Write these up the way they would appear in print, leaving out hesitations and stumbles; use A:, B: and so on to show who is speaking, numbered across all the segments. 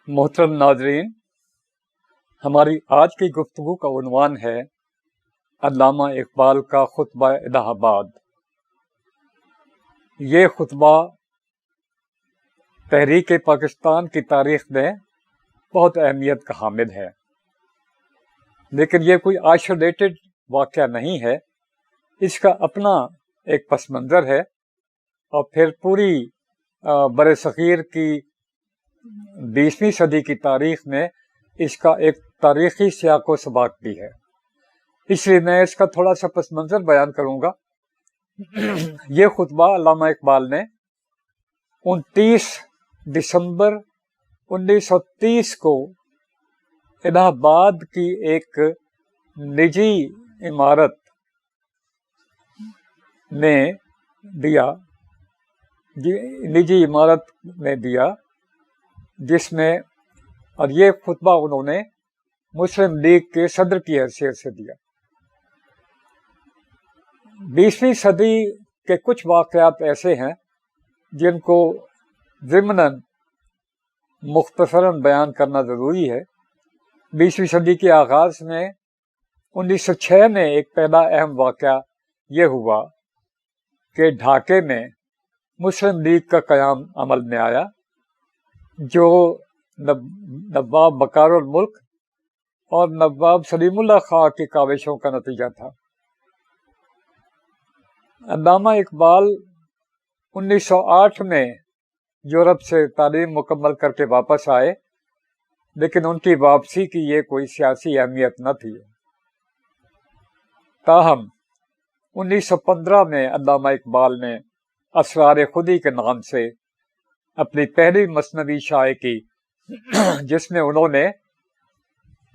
A: محترم ناظرین، ہماری آج کی گفتگو کا عنوان ہے علامہ اقبال کا خطبہ الہ آباد۔ یہ خطبہ تحریک پاکستان کی تاریخ میں بہت اہمیت کا حامل ہے، لیکن یہ کوئی آئسولیٹڈ واقعہ نہیں ہے۔ اس کا اپنا ایک پس منظر ہے اور پھر پوری بر صغیر کی 20ویں صدی کی تاریخ میں اس کا ایک تاریخی سیاق و سباق بھی ہے۔ اس لیے میں اس کا تھوڑا سا پس منظر بیان کروں گا۔ یہ خطبہ علامہ اقبال نے 29 دسمبر 1930 کو الہ آباد کی ایک نجی عمارت میں دیا، جس میں، اور یہ خطبہ انہوں نے مسلم لیگ کے صدر کی حیثیت سے دیا۔ 20ویں صدی کے کچھ واقعات ایسے ہیں جن کو ضمناً مختصراً بیان کرنا ضروری ہے۔ 20ویں صدی کے آغاز میں 1906 میں ایک پہلا اہم واقعہ یہ ہوا کہ ڈھاکے میں مسلم لیگ کا قیام عمل میں آیا، جو نواب بکار الملک اور نواب سلیم اللہ خاں کی کاوشوں کا نتیجہ تھا۔ علامہ اقبال 1908 میں یورپ سے تعلیم مکمل کر کے واپس آئے، لیکن ان کی واپسی کی یہ کوئی سیاسی اہمیت نہ تھی۔ تاہم 1915 میں علامہ اقبال نے اسرار خودی کے نام سے اپنی پہلی مثنوی شائع کی، جس میں انہوں نے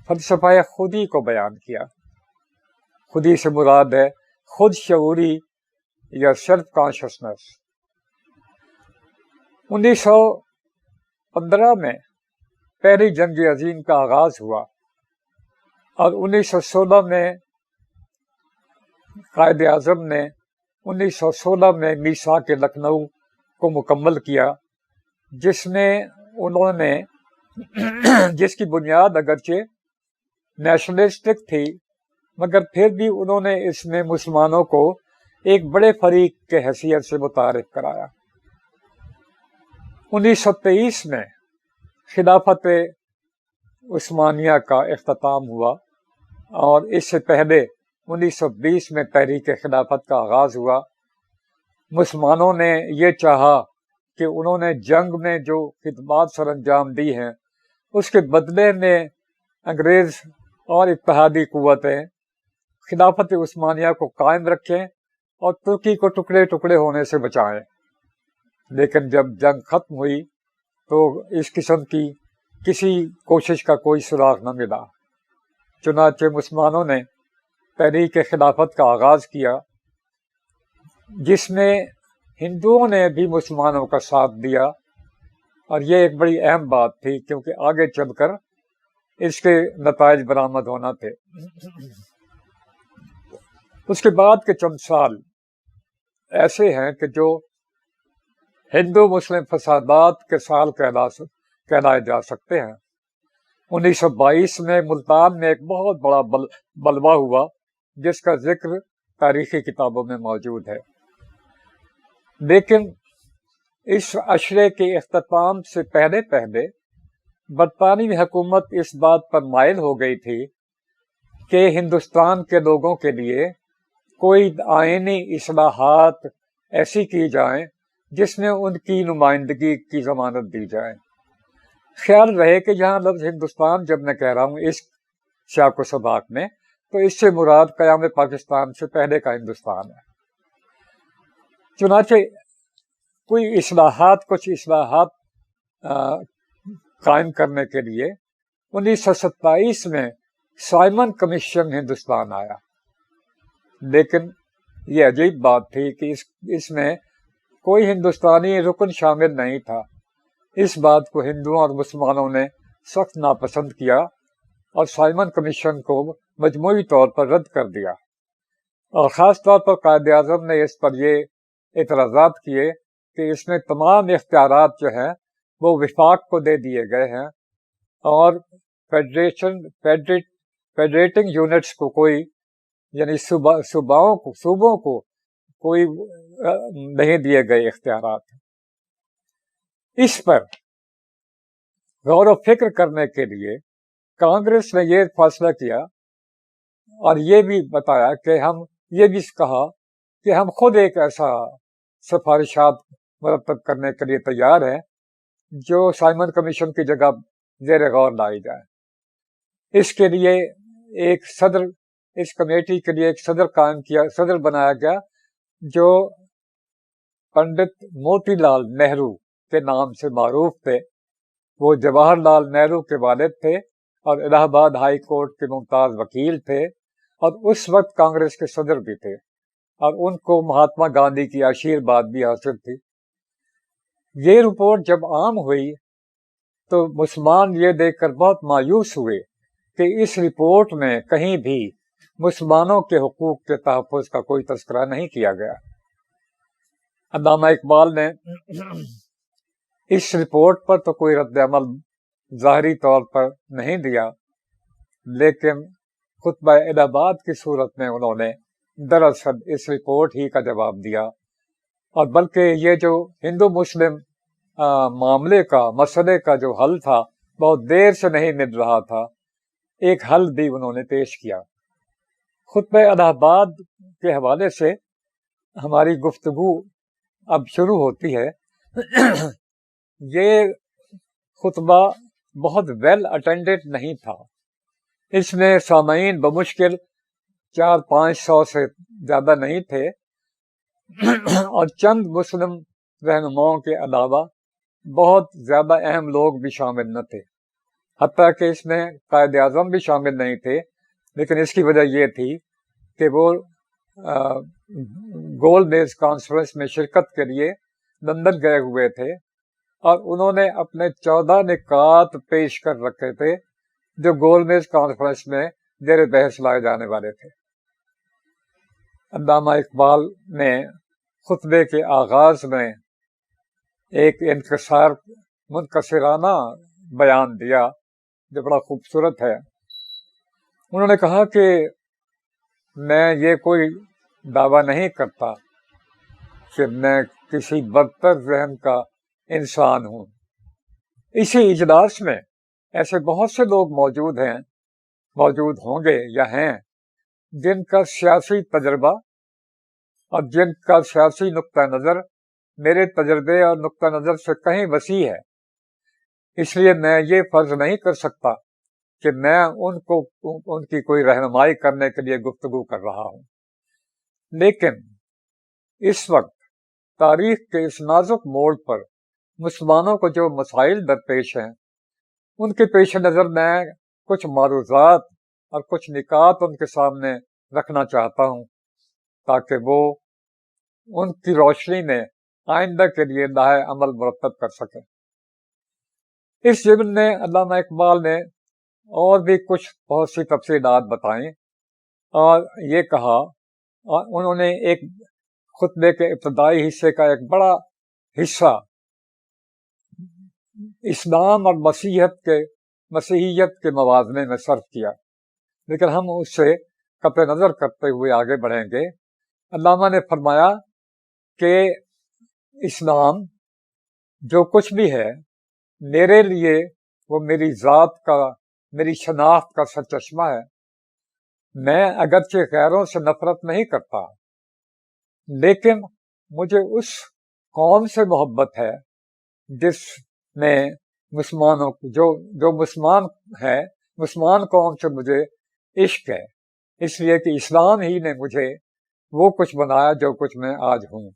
A: فلسفہ خودی کو بیان کیا۔ خودی سے مراد ہے خود شعوری یا سیلف کانشسنس۔ 1915 میں پہلی جنگ عظیم کا آغاز ہوا اور 1916 میں قائد اعظم نے 1916 میں میثاق لکھنؤ کو مکمل کیا، جس میں انہوں نے جس کی بنیاد اگرچہ نیشنلسٹک تھی، مگر پھر بھی انہوں نے اس میں مسلمانوں کو ایک بڑے فریق کے حیثیت سے متعارف کرایا۔ 1923 میں خلافت عثمانیہ کا اختتام ہوا اور اس سے پہلے 1920 میں تحریک خلافت کا آغاز ہوا۔ مسلمانوں نے یہ چاہا کہ انہوں نے جنگ میں جو خدمات سر انجام دی ہیں، اس کے بدلے میں انگریز اور اتحادی قوتیں خلافت عثمانیہ کو قائم رکھیں اور ترکی کو ٹکڑے ٹکڑے ہونے سے بچائیں۔ لیکن جب جنگ ختم ہوئی تو اس قسم کی کسی کوشش کا کوئی سراغ نہ ملا۔ چنانچہ مسلمانوں نے تحریک خلافت کا آغاز کیا، جس میں ہندوؤں نے بھی مسلمانوں کا ساتھ دیا، اور یہ ایک بڑی اہم بات تھی کیونکہ آگے چل کر اس کے نتائج برآمد ہونا تھے۔ اس کے بعد کے چند سال ایسے ہیں کہ جو ہندو مسلم فسادات کے سال کہلائے جا سکتے ہیں۔ 1922 میں ملتان میں ایک بہت بڑا بلوا ہوا، جس کا ذکر تاریخی کتابوں میں موجود ہے۔ لیکن اس عشرے کے اختتام سے پہلے برطانوی حکومت اس بات پر مائل ہو گئی تھی کہ ہندوستان کے لوگوں کے لیے کوئی آئینی اصلاحات ایسی کی جائیں جس میں ان کی نمائندگی کی ضمانت دی جائے۔ خیال رہے کہ یہاں لفظ ہندوستان جب میں کہہ رہا ہوں اس سیاق و سباق میں، تو اس سے مراد قیام پاکستان سے پہلے کا ہندوستان ہے۔ چنانچہ کچھ اصلاحات قائم کرنے کے لیے 1927 میں سائمن کمیشن ہندوستان آیا، لیکن یہ عجیب بات تھی کہ اس میں کوئی ہندوستانی رکن شامل نہیں تھا۔ اس بات کو ہندوؤں اور مسلمانوں نے سخت ناپسند کیا اور سائمن کمیشن کو مجموعی طور پر رد کر دیا، اور خاص طور پر قائد اعظم نے اس پر یہ اعتراضات کیے کہ اس میں تمام اختیارات جو ہیں وہ وفاق کو دے دیے گئے ہیں اور فیڈریٹنگ یونٹس کو کوئی یعنی صوبوں کو کوئی نہیں دیے گئے اختیارات. اس پر غور و فکر کرنے کے لیے کانگریس نے یہ فیصلہ کیا اور یہ بھی بتایا کہ ہم یہ بھی کہا کہ ہم خود ایک ایسا سفارشات مرتب کرنے کے لیے تیار ہیں جو سائمن کمیشن کی جگہ زیر غور لائی جائے. اس کے لیے اس کمیٹی کے لیے ایک صدر بنایا گیا جو پنڈت موتی لال نہرو کے نام سے معروف تھے. وہ جواہر لال نہرو کے والد تھے اور الہ آباد ہائی کورٹ کے ممتاز وکیل تھے اور اس وقت کانگریس کے صدر بھی تھے اور ان کو مہاتما گاندھی کی آشیرواد بھی حاصل تھی. یہ رپورٹ جب عام ہوئی تو مسلمان یہ دیکھ کر بہت مایوس ہوئے کہ اس رپورٹ میں کہیں بھی مسلمانوں کے حقوق کے تحفظ کا کوئی تذکرہ نہیں کیا گیا. علامہ اقبال نے اس رپورٹ پر تو کوئی رد عمل ظاہری طور پر نہیں دیا، لیکن خطبہ الہ آباد کی صورت میں انہوں نے دراصل اس رپورٹ ہی کا جواب دیا، اور بلکہ یہ جو ہندو مسلم مسئلے کا جو حل تھا بہت دیر سے نہیں مل رہا تھا، ایک حل بھی انہوں نے پیش کیا. خطبہ الہ آباد کے حوالے سے ہماری گفتگو اب شروع ہوتی ہے. یہ خطبہ بہت ویل اٹینڈڈ نہیں تھا. اس میں سامعین بمشکل 400-500 سے زیادہ نہیں تھے اور چند مسلم رہنماؤں کے علاوہ بہت زیادہ اہم لوگ بھی شامل نہ تھے. حتیٰ کہ اس میں قائد اعظم بھی شامل نہیں تھے، لیکن اس کی وجہ یہ تھی کہ وہ گول میز کانفرنس میں شرکت کے لیے لندن گئے ہوئے تھے اور انہوں نے اپنے 14 نکات پیش کر رکھے تھے جو گول میز کانفرنس میں زیر بحث لائے جانے والے تھے. علامہ اقبال نے خطبے کے آغاز میں ایک منکسرانہ بیان دیا جو بڑا خوبصورت ہے. انہوں نے کہا کہ میں یہ کوئی دعویٰ نہیں کرتا کہ میں کسی برتر ذہن کا انسان ہوں. اسی اجلاس میں ایسے بہت سے لوگ موجود ہوں گے یا ہیں جن کا سیاسی تجربہ اور جن کا سیاسی نقطہ نظر میرے تجربے اور نقطہ نظر سے کہیں وسیع ہے. اس لیے میں یہ فرض نہیں کر سکتا کہ میں ان کی کوئی رہنمائی کرنے کے لیے گفتگو کر رہا ہوں. لیکن اس وقت تاریخ کے اس نازک موڑ پر مسلمانوں کو جو مسائل درپیش ہیں ان کے پیش نظر میں کچھ معروضات اور کچھ نکات ان کے سامنے رکھنا چاہتا ہوں تاکہ وہ ان کی روشنی میں آئندہ کے لیے راہ عمل مرتب کر سکیں. اس ضمن میں علامہ اقبال نے اور بھی کچھ بہت سی تفصیلات بتائیں اور یہ کہا، انہوں نے ایک خطبے کے ابتدائی حصے کا ایک بڑا حصہ اسلام اور مسیحیت کے موازنے میں صرف کیا، لیکن ہم اس سے قطع نظر کرتے ہوئے آگے بڑھیں گے. علامہ نے فرمایا کہ اسلام جو کچھ بھی ہے میرے لیے وہ میری ذات کا، میری شناخت کا سرچشمہ ہے. میں اگرچہ غیروں سے نفرت نہیں کرتا، لیکن مجھے اس قوم سے محبت ہے جس میں مسلمانوں جو مسلمان قوم سے مجھے عشق ہے، اس لیے کہ اسلام ہی نے مجھے وہ کچھ بنایا جو کچھ میں آج ہوں.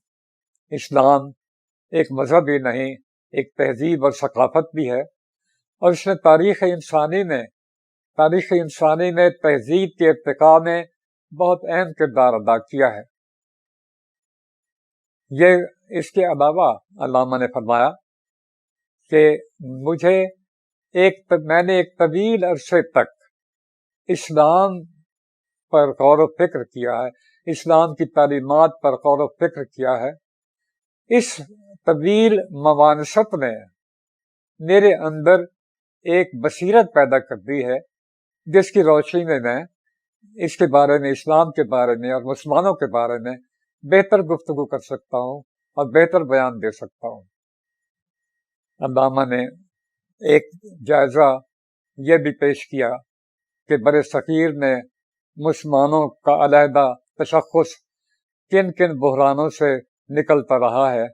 A: اسلام ایک مذہب ہی نہیں، ایک تہذیب اور ثقافت بھی ہے، اور اس نے تاریخ انسانی میں تہذیب کے ارتقاء میں بہت اہم کردار ادا کیا ہے. یہ اس کے علاوہ علامہ نے فرمایا کہ میں نے ایک طویل عرصے تک اسلام پر غور و فکر کیا ہے، اسلام کی تعلیمات پر غور و فکر کیا ہے. اس طویل موانست نے میرے اندر ایک بصیرت پیدا کر دی ہے جس کی روشنی میں اس کے بارے میں، اسلام کے بارے میں اور مسلمانوں کے بارے میں بہتر گفتگو کر سکتا ہوں اور بہتر بیان دے سکتا ہوں۔ علامہ نے ایک جائزہ یہ بھی پیش کیا کہ بر صغیر میں مسلمانوں کا علیحدہ تشخص کن کن بحرانوں سے نکلتا رہا ہے،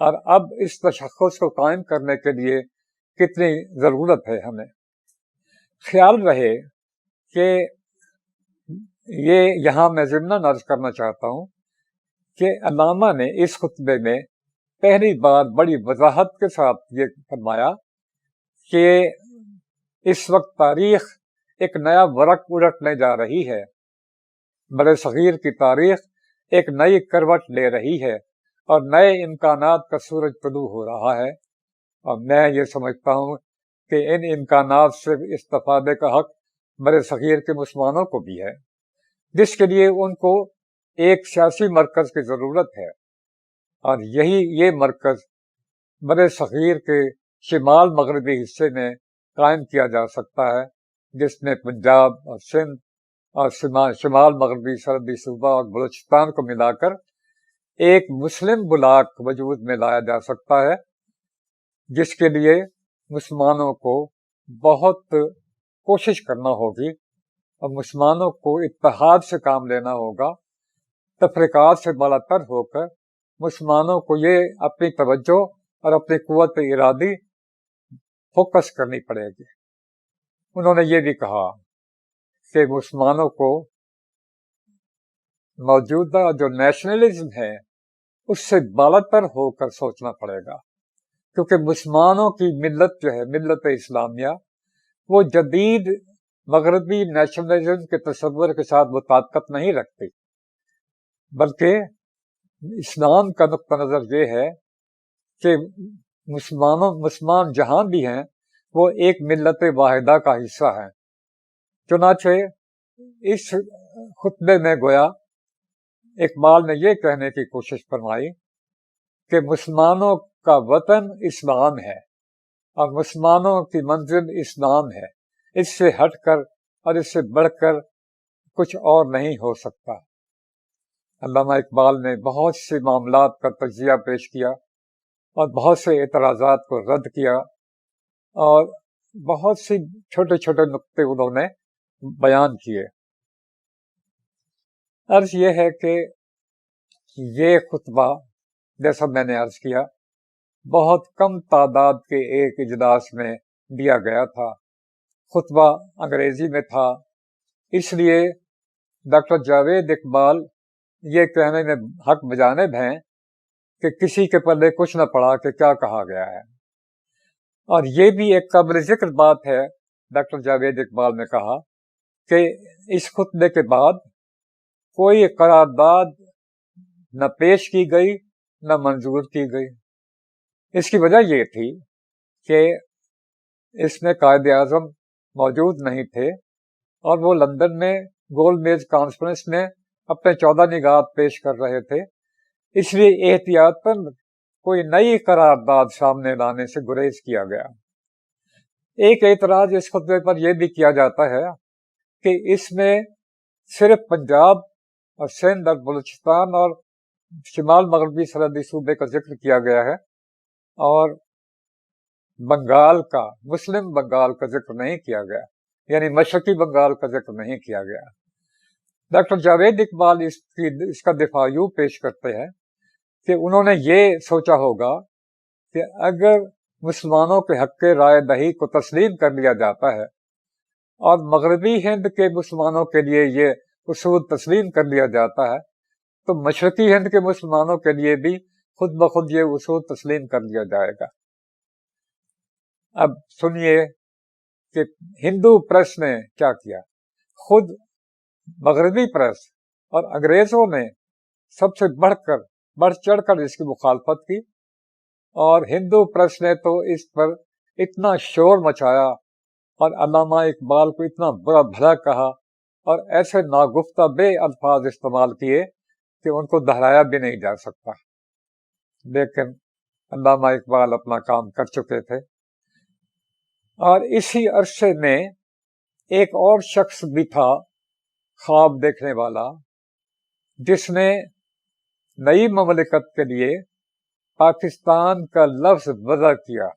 A: اور اب اس تشخص کو قائم کرنے کے لیے کتنی ضرورت ہے ہمیں۔ خیال رہے کہ یہ یہاں میں ضمناً عرض کرنا چاہتا ہوں کہ علامہ نے اس خطبے میں پہلی بار بڑی وضاحت کے ساتھ یہ فرمایا کہ اس وقت تاریخ ایک نیا ورق الٹنے جا رہی ہے، بر صغیر کی تاریخ ایک نئی کروٹ لے رہی ہے اور نئے امکانات کا سورج طلوع ہو رہا ہے، اور میں یہ سمجھتا ہوں کہ ان امکانات سے استفادے کا حق بر صغیر کے مسلمانوں کو بھی ہے، جس کے لیے ان کو ایک سیاسی مرکز کی ضرورت ہے، اور یہ مرکز بر صغیر کے شمال مغربی حصے میں قائم کیا جا سکتا ہے، جس میں پنجاب اور سندھ اور شمال مغربی سرحدی صوبہ اور بلوچستان کو ملا کر ایک مسلم بلاک وجود میں لایا جا سکتا ہے، جس کے لیے مسلمانوں کو بہت کوشش کرنا ہوگی اور مسلمانوں کو اتحاد سے کام لینا ہوگا، تفریقات سے بالا تر ہو کر مسلمانوں کو یہ اپنی توجہ اور اپنی قوت ارادی فوکس کرنی پڑے گی۔ انہوں نے یہ بھی کہا کہ مسلمانوں کو موجودہ جو نیشنلزم ہے اس سے بالا تر ہو کر سوچنا پڑے گا، کیونکہ مسلمانوں کی ملت جو ہے، ملت اسلامیہ، وہ جدید مغربی نیشنلزم کے تصور کے ساتھ مطابقت نہیں رکھتی، بلکہ اسلام کا نقطہ نظر یہ ہے کہ مسلمان جہاں بھی ہیں وہ ایک ملت واحدہ کا حصہ ہیں۔ چنانچہ اس خطبے میں گویا اقبال نے یہ کہنے کی کوشش فرمائی کہ مسلمانوں کا وطن اسلام ہے اور مسلمانوں کی منزل اسلام ہے، اس سے ہٹ کر اور اس سے بڑھ کر کچھ اور نہیں ہو سکتا۔ علامہ اقبال نے بہت سے معاملات کا تجزیہ پیش کیا اور بہت سے اعتراضات کو رد کیا، اور بہت سی چھوٹے چھوٹے نقطے انہوں نے بیان کیے۔ عرض یہ ہے کہ یہ خطبہ، جیسا میں نے عرض کیا، بہت کم تعداد کے ایک اجلاس میں دیا گیا تھا، خطبہ انگریزی میں تھا، اس لیے ڈاکٹر جاوید اقبال یہ کہنے میں حق بجانب ہیں کہ کسی کے پلے کچھ نہ پڑا کہ کیا کہا گیا ہے، اور یہ بھی ایک قابل ذکر بات ہے۔ ڈاکٹر جاوید اقبال نے کہا کہ اس خطبے کے بعد کوئی قرارداد نہ پیش کی گئی نہ منظور کی گئی۔ اس کی وجہ یہ تھی کہ اس میں قائد اعظم موجود نہیں تھے، اور وہ لندن میں گول میز کانفرنس میں اپنے 14 نگات پیش کر رہے تھے، اس لیے احتیاطاً کوئی نئی قرارداد سامنے لانے سے گریز کیا گیا۔ ایک اعتراض اس خطبے پر یہ بھی کیا جاتا ہے کہ اس میں صرف پنجاب اور سندھ اور بلوچستان اور شمال مغربی سرحدی صوبے کا ذکر کیا گیا ہے، اور بنگال کا، مسلم بنگال کا ذکر نہیں کیا گیا، یعنی مشرقی بنگال کا ذکر نہیں کیا گیا۔ ڈاکٹر جاوید اقبال اس کا دفاع یوں پیش کرتے ہیں کہ انہوں نے یہ سوچا ہوگا کہ اگر مسلمانوں کے حق رائے دہی کو تسلیم کر لیا جاتا ہے اور مغربی ہند کے مسلمانوں کے لیے یہ اصول تسلیم کر لیا جاتا ہے، تو مشرقی ہند کے مسلمانوں کے لیے بھی خود بخود یہ اصول تسلیم کر لیا جائے گا۔ اب سنیے کہ ہندو پریس نے کیا کیا۔ خود مغربی پریس اور انگریزوں نے سب سے بڑھ چڑھ کر اس کی مخالفت کی، اور ہندو پریس نے تو اس پر اتنا شور مچایا اور علامہ اقبال کو اتنا برا بھلا کہا اور ایسے ناگفتہ بے الفاظ استعمال کیے کہ ان کو دہرایا بھی نہیں جا سکتا، لیکن علامہ اقبال اپنا کام کر چکے تھے۔ اور اسی عرصے میں ایک اور شخص بھی تھا خواب دیکھنے والا، جس نے نئی مملکت کے لیے پاکستان کا لفظ وضع کیا۔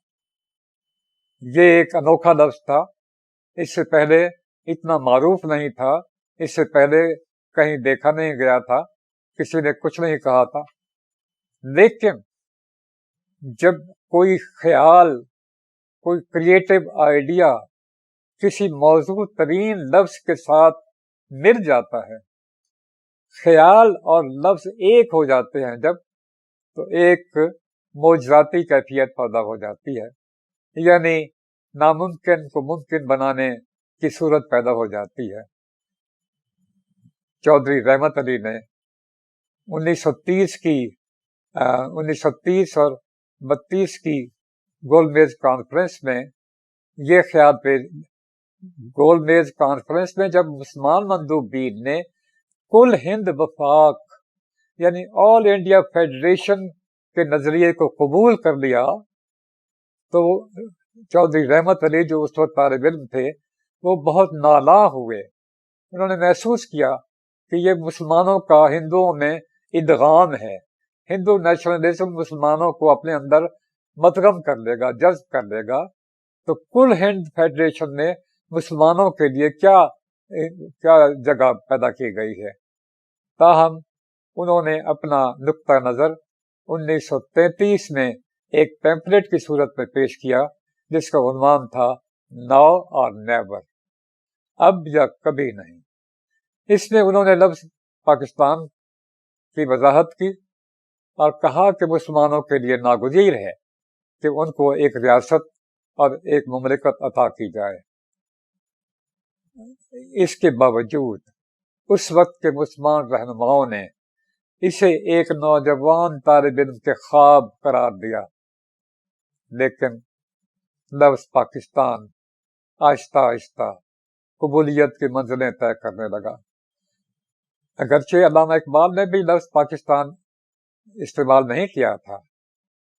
A: یہ ایک انوکھا لفظ تھا، اس سے پہلے اتنا معروف نہیں تھا، اس سے پہلے کہیں دیکھا نہیں گیا تھا، کسی نے کچھ نہیں کہا تھا۔ لیکن جب کوئی خیال، کوئی کریٹو آئیڈیا کسی موضوع ترین لفظ کے ساتھ مل جاتا ہے، خیال اور لفظ ایک ہو جاتے ہیں جب، تو ایک معجزاتی کیفیت پیدا ہو جاتی ہے، یعنی ناممکن کو ممکن بنانے کی صورت پیدا ہو جاتی ہے۔ چودھری رحمت علی نے 1930 اور 32 کی گول میز کانفرنس میں یہ خیال گول میز کانفرنس میں جب مسلمان مندوبین نے کل ہند وفاق یعنی آل انڈیا فیڈریشن کے نظریے کو قبول کر لیا، تو چودھری رحمت علی جو اس وقت طالب علم تھے وہ بہت نالاں ہوئے۔ انہوں نے محسوس کیا کہ یہ مسلمانوں کا ہندوؤں میں ادغام ہے، ہندو نیشنلزم مسلمانوں کو اپنے اندر مدغم کر لے گا، جذب کر لے گا، تو کل ہند فیڈریشن میں مسلمانوں کے لیے کیا جگہ پیدا کی گئی ہے۔ تاہم انہوں نے اپنا نقطہ نظر 1933 میں ایک پیمفلیٹ کی صورت میں پیش کیا، جس کا عنوان تھا ناؤ اور نیور، اب یا کبھی نہیں۔ اس میں انہوں نے لفظ پاکستان کی وضاحت کی اور کہا کہ مسلمانوں کے لیے ناگزیر ہے کہ ان کو ایک ریاست اور ایک مملکت عطا کی جائے۔ اس کے باوجود اس وقت کے مسلمان رہنماؤں نے اسے ایک نوجوان طالب علم کے خواب قرار دیا، لیکن لفظ پاکستان آہستہ آہستہ قبولیت کی منزلیں طے کرنے لگا۔ اگرچہ علامہ اقبال نے بھی لفظ پاکستان استعمال نہیں کیا تھا،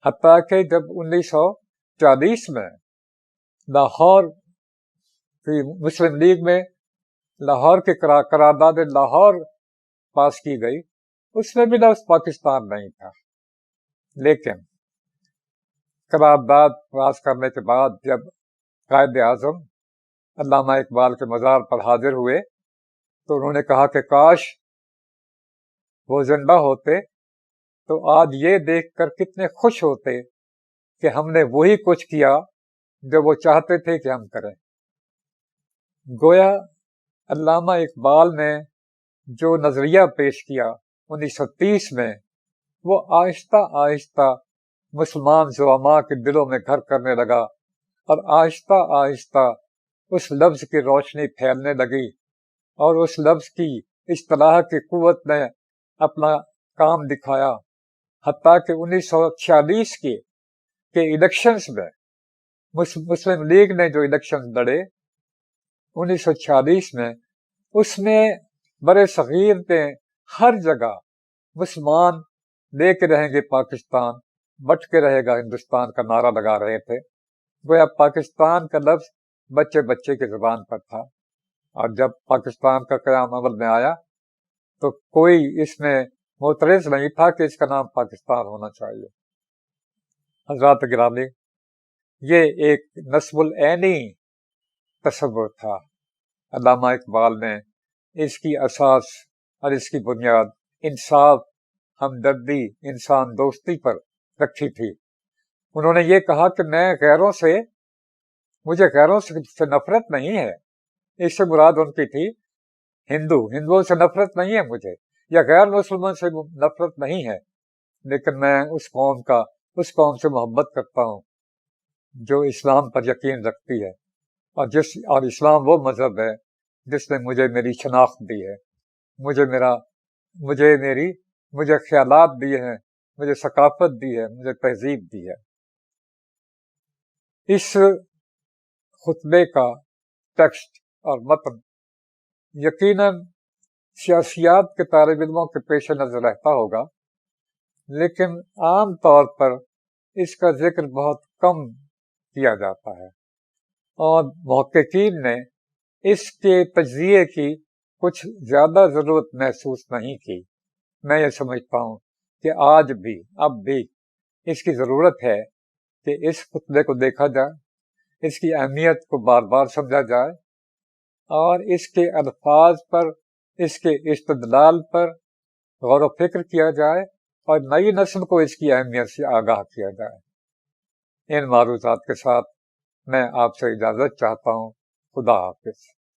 A: حتیٰ کہ جب 1940 میں لاہور کی مسلم لیگ میں لاہور کی قرارداد لاہور پاس کی گئی، اس میں بھی لفظ پاکستان نہیں تھا۔ لیکن قرارداد پاس کرنے کے بعد جب قائد اعظم علامہ اقبال کے مزار پر حاضر ہوئے تو انہوں نے کہا کہ کاش وہ زندہ ہوتے تو آج یہ دیکھ کر کتنے خوش ہوتے کہ ہم نے وہی کچھ کیا جو وہ چاہتے تھے کہ ہم کریں۔ گویا علامہ اقبال نے جو نظریہ پیش کیا 1930 میں، وہ آہستہ آہستہ مسلمان زعماء کے دلوں میں گھر کرنے لگا، اور آہستہ آہستہ اس لفظ کی روشنی پھیلنے لگی، اور اس لفظ کی اصطلاح کی قوت نے اپنا کام دکھایا، حتیٰ کہ 1946 کے الیکشنز میں مسلم لیگ نے جو الیکشن لڑے 1946 میں، اس میں برے صغیر میں ہر جگہ مسلمان لے کے رہیں گے پاکستان، بٹ کے رہے گا ہندوستان کا نعرہ لگا رہے تھے۔ گویا پاکستان کا لفظ بچے بچے کی زبان پر تھا، اور جب پاکستان کا قیام عمل میں آیا تو کوئی اس میں معترض نہیں تھا کہ اس کا نام پاکستان ہونا چاہیے۔ حضرات گرامی، یہ ایک نصب العینی تصور تھا۔ علامہ اقبال نے اس کی اساس اور اس کی بنیاد انصاف، ہمدردی، انسان دوستی پر رکھی تھی۔ انہوں نے یہ کہا کہ مجھے غیروں سے نفرت نہیں ہے۔ اس سے مراد ان کی تھی ہندوؤں سے نفرت نہیں ہے مجھے، یا غیر مسلمان سے نفرت نہیں ہے، لیکن میں اس قوم سے محبت کرتا ہوں جو اسلام پر یقین رکھتی ہے، اور اسلام وہ مذہب ہے جس نے مجھے میری شناخت دی ہے، مجھے خیالات دیے ہیں، مجھے ثقافت دی ہے، مجھے تہذیب دی ہے۔ اس خطبے کا ٹیکسٹ اور متن یقیناً سیاسیات کے طالب علموں کے پیش نظر رہتا ہوگا، لیکن عام طور پر اس کا ذکر بہت کم کیا جاتا ہے۔ اور محققین نے اس کے تجزیے کی کچھ زیادہ ضرورت محسوس نہیں کی۔ میں یہ سمجھتا ہوں کہ آج بھی اب بھی اس کی ضرورت ہے کہ اس خطبے کو دیکھا جائے، اس کی اہمیت کو بار بار سمجھا جائے، اور اس کے الفاظ پر، اس کے استدلال پر غور و فکر کیا جائے، اور نئی نسل کو اس کی اہمیت سے آگاہ کیا جائے۔ ان معروضات کے ساتھ میں آپ سے اجازت چاہتا ہوں۔ خدا حافظ۔